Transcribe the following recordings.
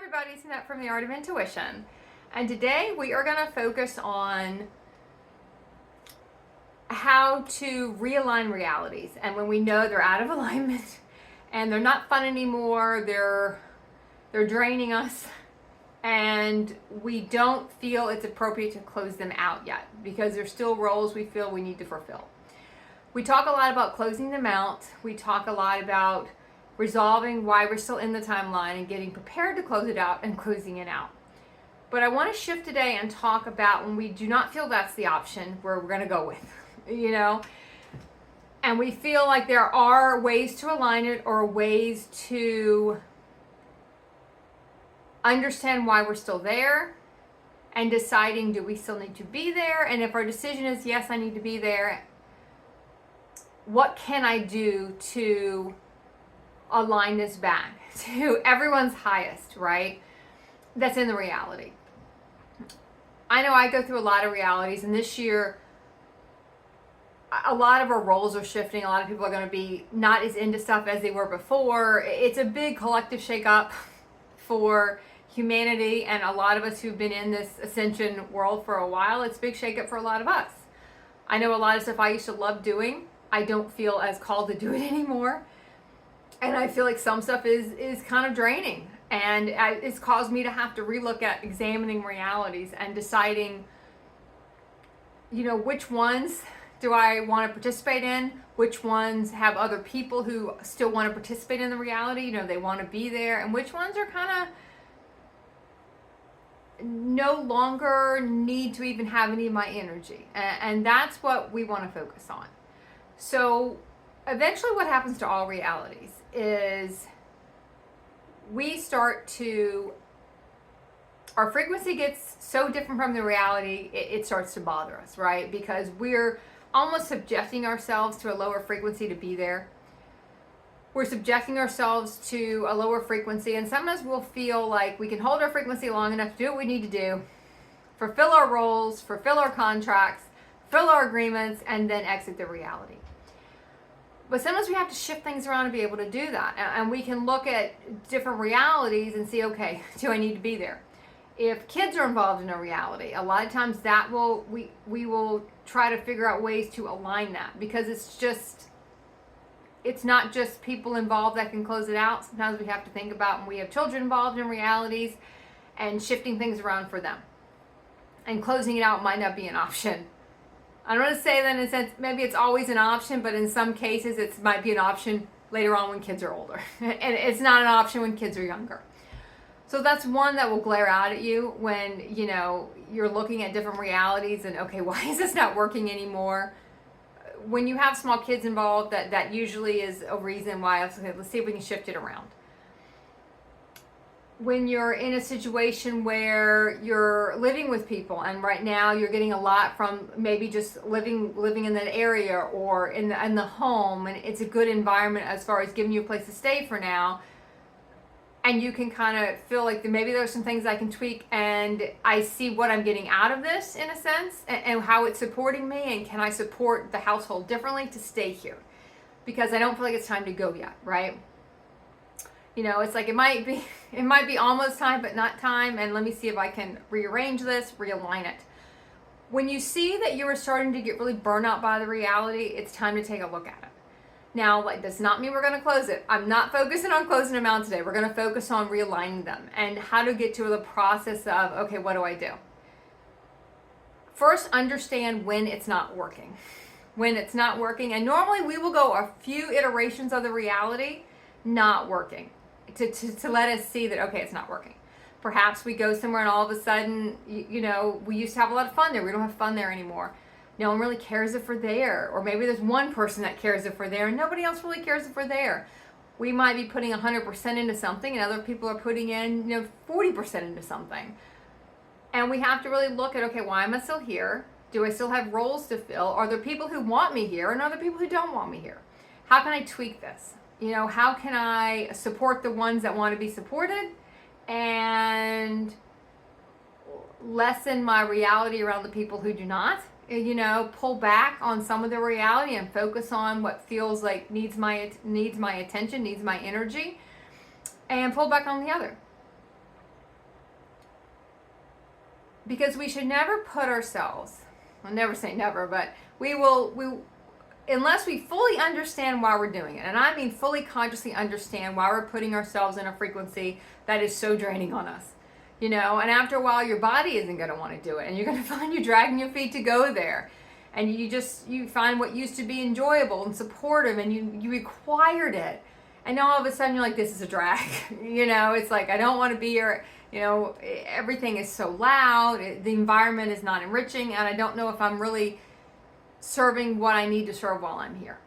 Everybody, it's Annette from the Art of Intuition, and today we are going to focus on how to realign realities. And when we know they're out of alignment and they're not fun anymore, they're draining us, and we don't feel it's appropriate to close them out yet because there's still roles we feel we need to fulfill. We talk a lot about closing them out. We talk a lot about resolving why we're still in the timeline and getting prepared to close it out and closing it out. But I want to shift today and talk about when we do not feel that's the option where we're going to go with, and we feel like there are ways to align it or ways to understand why we're still there and deciding, do we still need to be there? And if our decision is yes, I need to be there, what can I do to align this back to everyone's highest, right? That's in the reality. I know I go through a lot of realities, and this year a lot of our roles are shifting. A lot of people are going to be not as into stuff as they were before. It's a big collective shakeup for humanity, and a lot of us who've been in this ascension world for a while, it's a big shakeup for a lot of us. I know a lot of stuff I used to love doing, I don't feel as called to do it anymore. And I feel like some stuff is kind of draining, and it's caused me to have to relook at examining realities and deciding, which ones do I want to participate in, which ones have other people who still want to participate in the reality, they want to be there, and which ones are kind of no longer need to even have any of my energy. And that's what we want to focus on. So eventually what happens to all realities is our frequency gets so different from the reality, it starts to bother us, right? Because we're almost subjecting ourselves to a lower frequency to be there. We're subjecting ourselves to a lower frequency, and sometimes we'll feel like we can hold our frequency long enough to do what we need to do, fulfill our roles, fulfill our contracts, fulfill our agreements, and then exit the reality. But sometimes we have to shift things around to be able to do that. And we can look at different realities and see, okay, do I need to be there? If kids are involved in a reality, a lot of times we will try to figure out ways to align that, because it's not just people involved that can close it out. Sometimes we have to think about when we have children involved in realities and shifting things around for them. And closing it out might not be an option. I don't want to say that in a sense, maybe it's always an option, but in some cases it might be an option later on when kids are older. And it's not an option when kids are younger. So that's one that will glare out at you when, you're looking at different realities and, okay, why is this not working anymore? When you have small kids involved, that usually is a reason why. Let's see if we can shift it around. When you're in a situation where you're living with people, and right now you're getting a lot from maybe just living in that area or in the home, and it's a good environment as far as giving you a place to stay for now, and you can kind of feel like maybe there's some things I can tweak, and I see what I'm getting out of this in a sense, and how it's supporting me, and can I support the household differently to stay here, because I don't feel like it's time to go yet, right? It's like it might be almost time, but not time. And let me see if I can rearrange this, realign it. When you see that you are starting to get really burnt out by the reality, it's time to take a look at it. Now, does not mean we're going to close it. I'm not focusing on closing them out today. We're going to focus on realigning them and how to get to the process of, okay, what do I do? First, understand when it's not working. When it's not working, and normally we will go a few iterations of the reality not working. To let us see that, okay, it's not working. Perhaps we go somewhere and all of a sudden, we used to have a lot of fun there. We don't have fun there anymore. No one really cares if we're there. Or maybe there's one person that cares if we're there and nobody else really cares if we're there. We might be putting 100% into something and other people are putting in 40% into something. And we have to really look at, okay, why am I still here? Do I still have roles to fill? Are there people who want me here and other people who don't want me here? How can I tweak this? How can I support the ones that want to be supported and lessen my reality around the people who do not? Pull back on some of the reality and focus on what feels like needs my attention, needs my energy, and pull back on the other. because we should never put ourselves, I'll never say never, but we unless we fully understand why we're doing it, and I mean fully consciously understand why we're putting ourselves in a frequency that is so draining on us, and after a while your body isn't going to want to do it, and you're going to find you dragging your feet to go there, and you find what used to be enjoyable and supportive, and you required it, and now all of a sudden you're like, this is a drag. It's like, I don't want to be here. Everything is so loud, the environment is not enriching, and I don't know if I'm really serving what I need to serve while I'm here.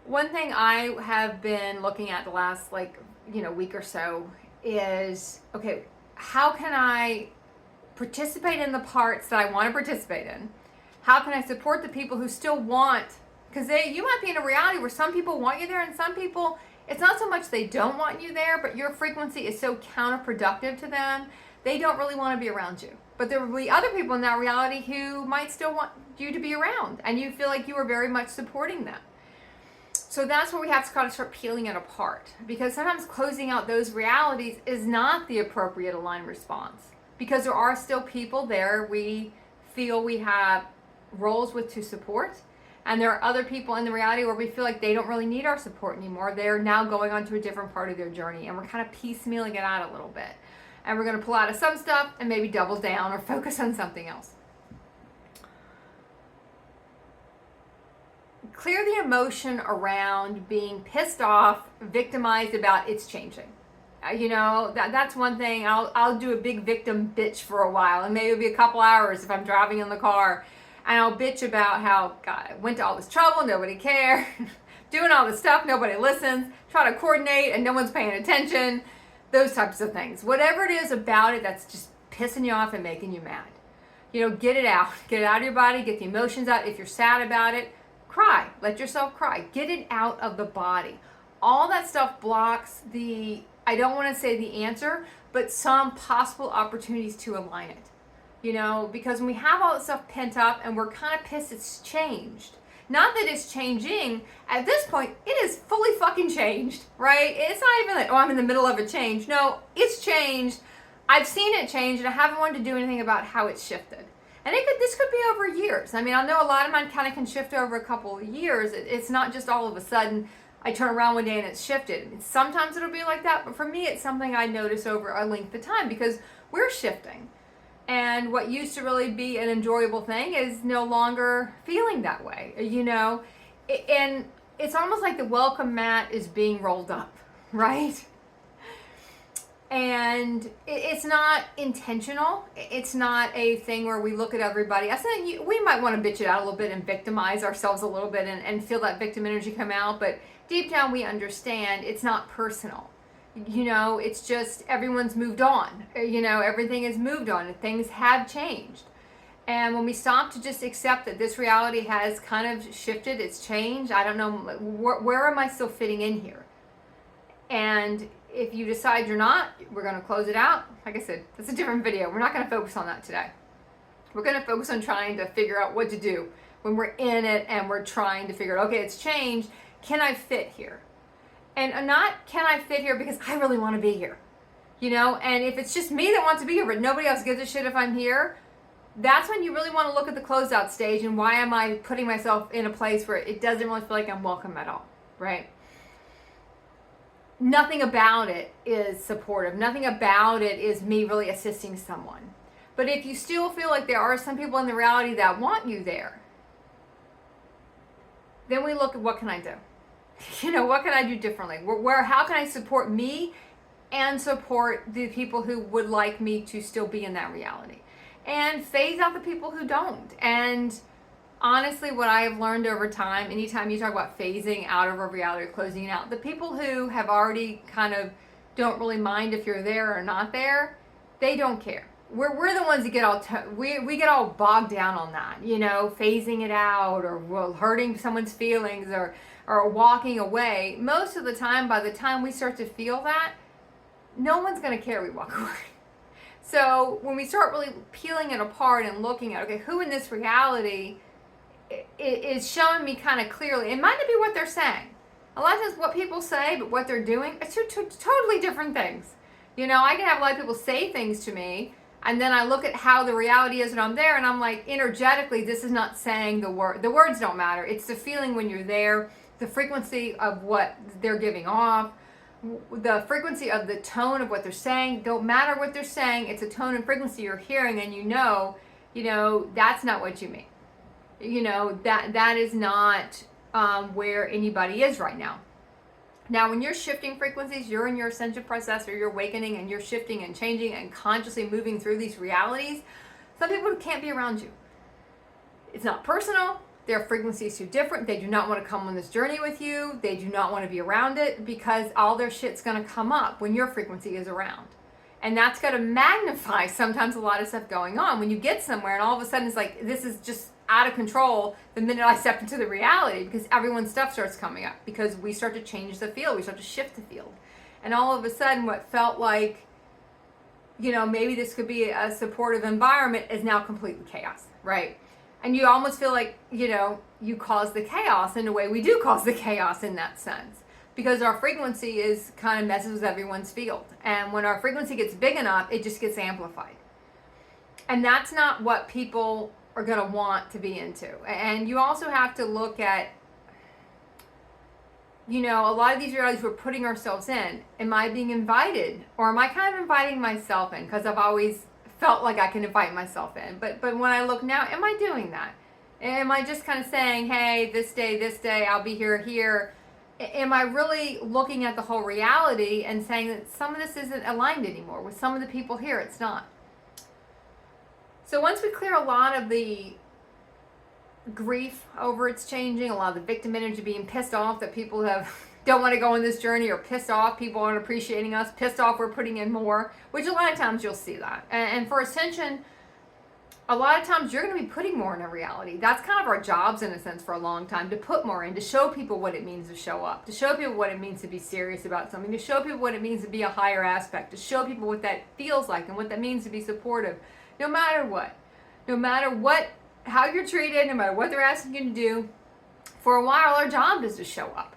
One thing I have been looking at the last week or so is, okay, how can I participate in the parts that I want to participate in? How can I support the people who still want, because you might be in a reality where some people want you there, and some people, it's not so much they don't want you there, but your frequency is so counterproductive to them, they don't really want to be around you. But there will be other people in that reality who might still want you to be around, and you feel like you are very much supporting them. So that's where we have to kind of start peeling it apart, because sometimes closing out those realities is not the appropriate aligned response, because there are still people there we feel we have roles with to support, and there are other people in the reality where we feel like they don't really need our support anymore. They're now going on to a different part of their journey, and we're kind of piecemealing it out a little bit. And we're going to pull out of some stuff and maybe double down or focus on something else. Clear the emotion around being pissed off, victimized about it's changing. That's one thing. I'll do a big victim bitch for a while, and maybe it'll be a couple hours if I'm driving in the car, and I'll bitch about how, God, I went to all this trouble, nobody cared, doing all this stuff, nobody listens, try to coordinate and no one's paying attention, those types of things. Whatever it is about it that's just pissing you off and making you mad. Get it out. Get it out of your body, get the emotions out. If you're sad about it, cry. Let yourself cry. Get it out of the body. All that stuff blocks I don't want to say the answer, but some possible opportunities to align it. Because when we have all this stuff pent up and we're kind of pissed it's changed. Not that it's changing. At this point, it is fully fucking changed, right? It's not even like, I'm in the middle of a change. No, it's changed. I've seen it change, and I haven't wanted to do anything about how it's shifted. And this could be over years. I know a lot of mine kind of can shift over a couple of years. It's not just all of a sudden I turn around one day and it's shifted. Sometimes it'll be like that, but for me, it's something I notice over a length of time because we're shifting. And what used to really be an enjoyable thing is no longer feeling that way, and it's almost like the welcome mat is being rolled up, right? And it's not intentional. It's not a thing where we look at everybody. I said we might want to bitch it out a little bit and victimize ourselves a little bit and feel that victim energy come out, but deep down we understand it's not personal. It's just everyone's moved on. Everything has moved on and things have changed. And when we stop to just accept that this reality has kind of shifted, it's changed, I don't know, where am I still fitting in here? And if you decide you're not, we're going to close it out. Like I said, that's a different video. We're not going to focus on that today. We're going to focus on trying to figure out what to do when we're in it and we're trying to figure out, okay, it's changed. Can I fit here? And not can I fit here because I really want to be here, and if it's just me that wants to be here, but nobody else gives a shit if I'm here, that's when you really want to look at the closeout stage and why am I putting myself in a place where it doesn't really feel like I'm welcome at all, right? Nothing about it is supportive. Nothing about it is me really assisting someone. But if you still feel like there are some people in the reality that want you there, then we look at what can I do? What can I do differently? How can I support me and support the people who would like me to still be in that reality? And phase out the people who don't. And honestly, what I have learned over time, anytime you talk about phasing out of a reality or closing it out, the people who have already kind of don't really mind if you're there or not there, they don't care. We're the ones that get all, we get all bogged down on that, phasing it out or hurting someone's feelings or walking away. Most of the time, by the time we start to feel that, no one's going to care we walk away. So when we start really peeling it apart and looking at, okay, who in this reality is showing me kind of clearly, it might not be what they're saying. A lot of times what people say, but what they're doing, it's two totally different things. I can have a lot of people say things to me, And then I look at how the reality is when I'm there, and I'm like, energetically, this is not saying the word. The words don't matter. It's the feeling when you're there, the frequency of what they're giving off, the frequency of the tone of what they're saying. Don't matter what they're saying. It's a tone and frequency you're hearing, and you know, that's not what you mean. That is not where anybody is right now. Now, when you're shifting frequencies, you're in your ascension process, or you're awakening, and you're shifting and changing and consciously moving through these realities. Some people can't be around you. It's not personal. Their frequency is too different. They do not want to come on this journey with you. They do not want to be around it, because all their shit's going to come up when your frequency is around. And that's going to magnify sometimes a lot of stuff going on. When you get somewhere and all of a sudden it's like, this is just out of control the minute I step into the reality, because everyone's stuff starts coming up, because we start to change the field, we start to shift the field. And all of a sudden what felt like, maybe this could be a supportive environment is now completely chaos, right? And you almost feel like, you cause the chaos. In a way, we do cause the chaos in that sense, because our frequency is kind of messes with everyone's field. And when our frequency gets big enough, it just gets amplified. And that's not what people are going to want to be into. And you also have to look at, a lot of these realities we're putting ourselves in. Am I being invited, or am I kind of inviting myself in? Because I've always felt like I can invite myself in. But when I look now, am I doing that? Am I just kind of saying, hey, this day, I'll be here? Am I really looking at the whole reality and saying that some of this isn't aligned anymore? With some of the people here, it's not. So once we clear a lot of the grief over it's changing, a lot of the victim energy, being pissed off that people don't want to go on this journey, or pissed off people aren't appreciating us, pissed off we're putting in more, which a lot of times you'll see that. And for ascension, a lot of times you're going to be putting more in a reality. That's kind of our jobs in a sense for a long time, to put more in, to show people what it means to show up, to show people what it means to be serious about something, to show people what it means to be a higher aspect, to show people what that feels like and what that means to be supportive. No matter what, how you're treated, no matter what they're asking you to do, for a while our job is to show up.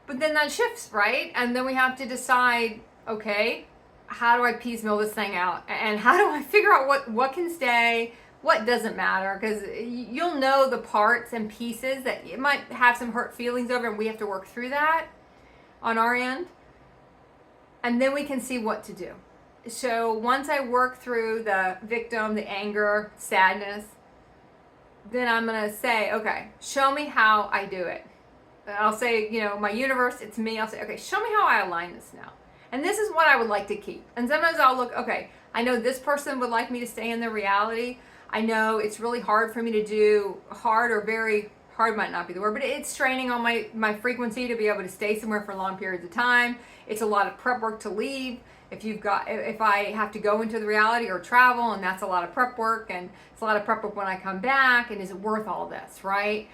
But then that shifts, right? And then we have to decide, okay, how do I piecemeal this thing out? And how do I figure out what can stay, what doesn't matter? Because you'll know the parts and pieces that you might have some hurt feelings over, and we have to work through that on our end. And then we can see what to do. So once I work through the victim, the anger, sadness, then I'm going to say, okay, show me how I do it. I'll say, my universe, it's me. I'll say, okay, show me how I align this now. And this is what I would like to keep. And sometimes I'll look, okay, I know this person would like me to stay in the reality. I know it's really hard for me to do, hard or very hard might not be the word, but it's straining on my frequency to be able to stay somewhere for long periods of time. It's a lot of prep work to leave. If I have to go into the reality or travel, and that's a lot of prep work, and it's a lot of prep work when I come back, and is it worth all this, right?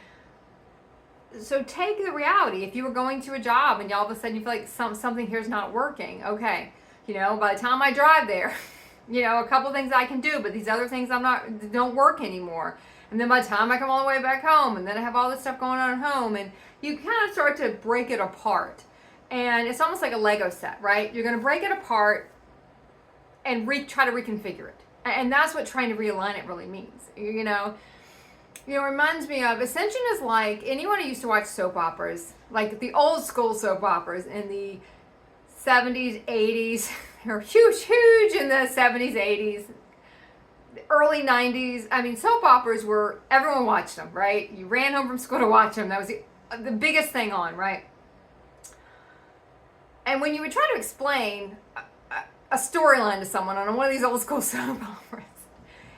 So take the reality. If you were going to a job and all of a sudden you feel like something here's not working, okay, by the time I drive there, a couple things I can do, but these other things don't work anymore. And then by the time I come all the way back home, and then I have all this stuff going on at home, and you kind of start to break it apart. And it's almost like a Lego set, right? You're going to break it apart and try to reconfigure it. And that's what trying to realign it really means. It reminds me of, Ascension is like, anyone who used to watch soap operas, like the old school soap operas in the 70s, 80s, they were huge in the 70s, 80s, the early 90s. I mean, soap operas everyone watched them, right? You ran home from school to watch them. That was the biggest thing on, right? And when you would try to explain a storyline to someone on one of these old school soap operas,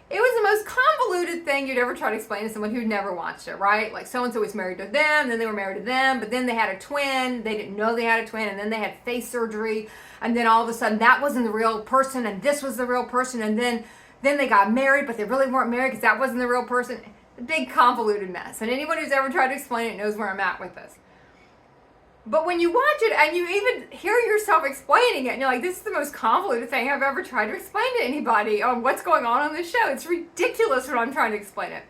it was the most convoluted thing you'd ever try to explain to someone who'd never watched it, right? Like so-and-so was married to them, then they were married to them, but then they had a twin, they didn't know they had a twin, and then they had face surgery, and then all of a sudden that wasn't the real person, and this was the real person, and then they got married, but they really weren't married because that wasn't the real person. A big convoluted mess. And anyone who's ever tried to explain it knows where I'm at with this. But when you watch it and you even hear yourself explaining it, and you're like, this is the most convoluted thing I've ever tried to explain to anybody on what's going on this show. It's ridiculous when I'm trying to explain it.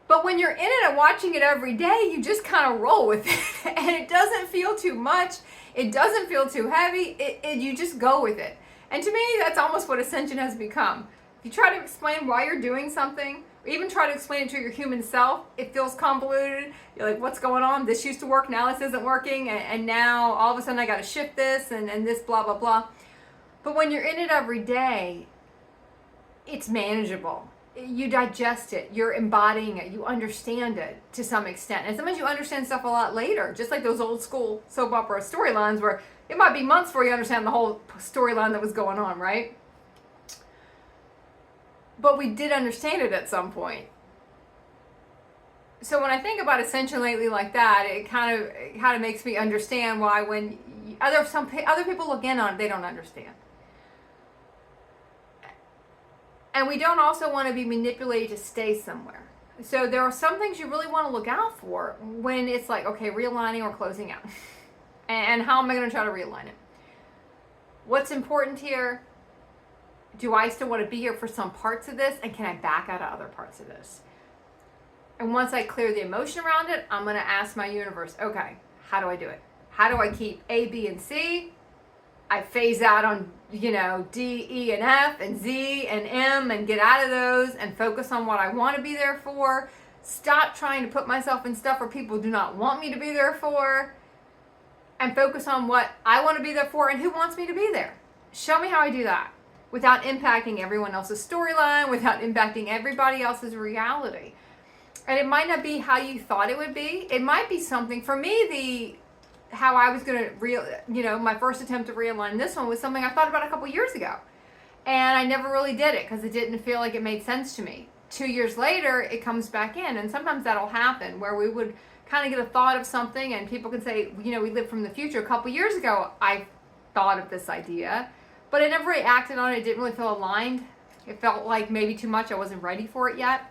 But when you're in it and watching it every day, you just kind of roll with it. And it doesn't feel too much. It doesn't feel too heavy. You just go with it. And to me, that's almost what ascension has become. If you try to explain why you're doing something, or even try to explain it to your human self, it feels convoluted. You're like, what's going on? This used to work, now this isn't working, and now all of a sudden I got to shift this and this, blah, blah, blah. But when you're in it every day, it's manageable. You digest it, you're embodying it, you understand it to some extent. And sometimes you understand stuff a lot later, just like those old school soap opera storylines where it might be months before you understand the whole storyline that was going on, right? But we did understand it at some point. So when I think about ascension lately like that, it kind of makes me understand why when other people look in on it, they don't understand. And we don't also want to be manipulated to stay somewhere. So there are some things you really want to look out for when it's like, okay, realigning or closing out. And how am I going to try to realign it? What's important here? Do I still want to be here for some parts of this? And can I back out of other parts of this? And once I clear the emotion around it, I'm going to ask my universe, okay, how do I do it? How do I keep A, B, and C? I phase out on, D, E, and F, and Z, and M, and get out of those and focus on what I want to be there for. Stop trying to put myself in stuff where people do not want me to be there for. And focus on what I want to be there for and who wants me to be there. Show me how I do that without impacting everyone else's storyline, without impacting everybody else's reality. And it might not be how you thought it would be. It might be something, for me, how I was going to, my first attempt to realign this one was something I thought about a couple years ago. And I never really did it because it didn't feel like it made sense to me. 2 years later, it comes back in. And sometimes that'll happen where we would kind of get a thought of something and people can say, we live from the future. A couple years ago, I thought of this idea, but I never really acted on it. It didn't really feel aligned. It felt like maybe too much. I wasn't ready for it yet.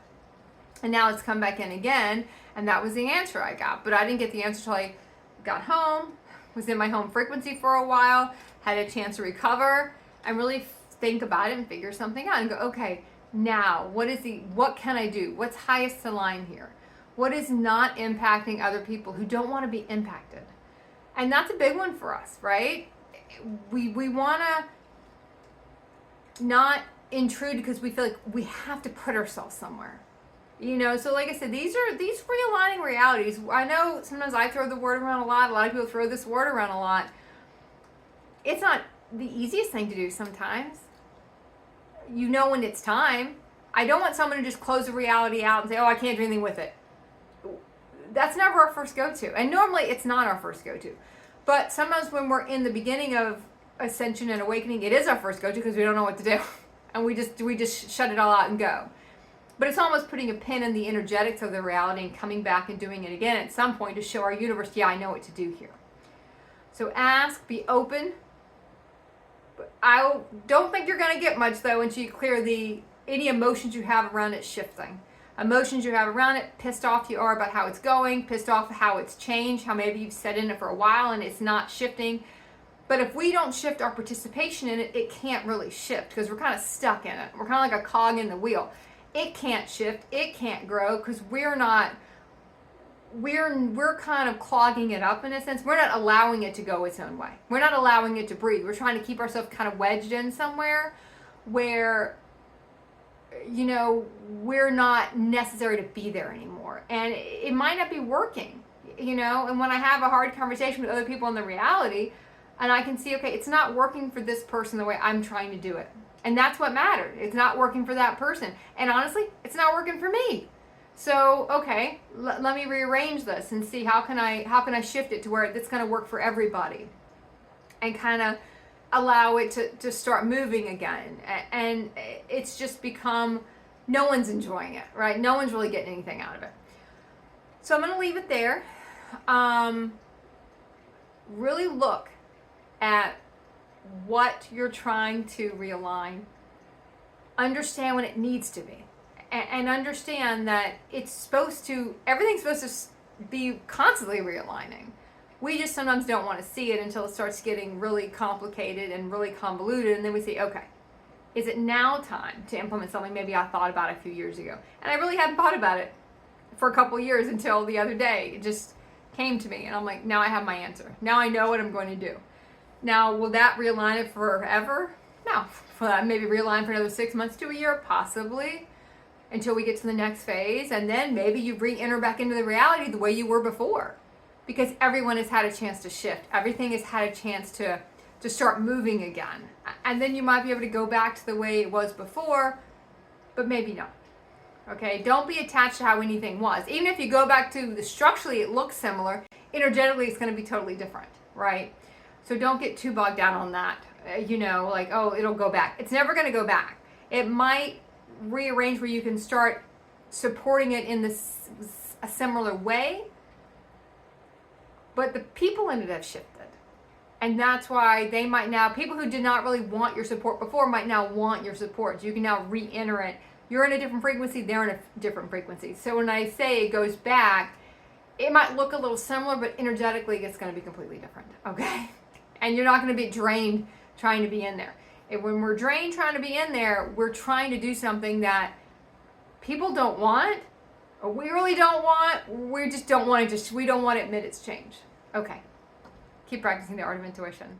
And now it's come back in again. And that was the answer I got. But I didn't get the answer till I got home, was in my home frequency for a while, had a chance to recover and really think about it and figure something out and go, okay, now what can I do? What's highest in line here? What is not impacting other people who don't want to be impacted? And that's a big one for us, right? We want to not intrude because we feel like we have to put ourselves somewhere. So like I said, these realigning realities. I know sometimes I throw the word around a lot. A lot of people throw this word around a lot. It's not the easiest thing to do sometimes. When it's time. I don't want someone to just close the reality out and say, oh, I can't do anything with it. That's never our first go-to. And normally it's not our first go-to. But sometimes when we're in the beginning of ascension and awakening, it is our first go-to because we don't know what to do. And we just shut it all out and go. But it's almost putting a pin in the energetics of the reality and coming back and doing it again at some point to show our universe, yeah, I know what to do here. So ask, be open. But I don't think you're going to get much, though, until you clear any emotions you have around it shifting. Emotions you have around it, pissed off you are about how it's going, pissed off how it's changed, how maybe you've sat in it for a while and it's not shifting. But if we don't shift our participation in it, it can't really shift because we're kind of stuck in it. We're kind of like a cog in the wheel. It can't shift, it can't grow because we're kind of clogging it up in a sense. We're not allowing it to go its own way. We're not allowing it to breathe. We're trying to keep ourselves kind of wedged in somewhere where, we're not necessary to be there anymore. And it might not be working, and when I have a hard conversation with other people in the reality, and I can see, okay, it's not working for this person the way I'm trying to do it. And that's what mattered. It's not working for that person. And honestly, it's not working for me. So, okay, let me rearrange this and see how can I shift it to where it's going to work for everybody. And kind of allow it to start moving again. And it's just become, no one's enjoying it, right? No one's really getting anything out of it. So I'm going to leave it there. Really look at what you're trying to realign. Understand when it needs to be. And understand that everything's supposed to be constantly realigning. We just sometimes don't want to see it until it starts getting really complicated and really convoluted. And then we say, okay, is it now time to implement something maybe I thought about a few years ago? And I really hadn't thought about it for a couple years until the other day. It just came to me. And I'm like, now I have my answer. Now I know what I'm going to do. Now, will that realign it forever? Now, maybe realign for another 6 months to a year, possibly, until we get to the next phase. And then maybe you re-enter back into the reality the way you were before. Because everyone has had a chance to shift. Everything has had a chance to start moving again. And then you might be able to go back to the way it was before, but maybe not. Okay, don't be attached to how anything was. Even if you go back to structurally it looks similar, energetically it's going to be totally different, right? So don't get too bogged down on that. Like, oh, it'll go back. It's never going to go back. It might rearrange where you can start supporting it in a similar way, but the people in it have shifted. And that's why they might now, people who did not really want your support before might now want your support. You can now re-enter it. You're in a different frequency, they're in a different frequency. So when I say it goes back, it might look a little similar, but energetically it's going to be completely different, okay? And you're not going to be drained trying to be in there. And when we're drained trying to be in there, we're trying to do something that people don't want, or we really don't want, we just don't want to we don't want to admit it's changed. Okay. Keep practicing the art of intuition.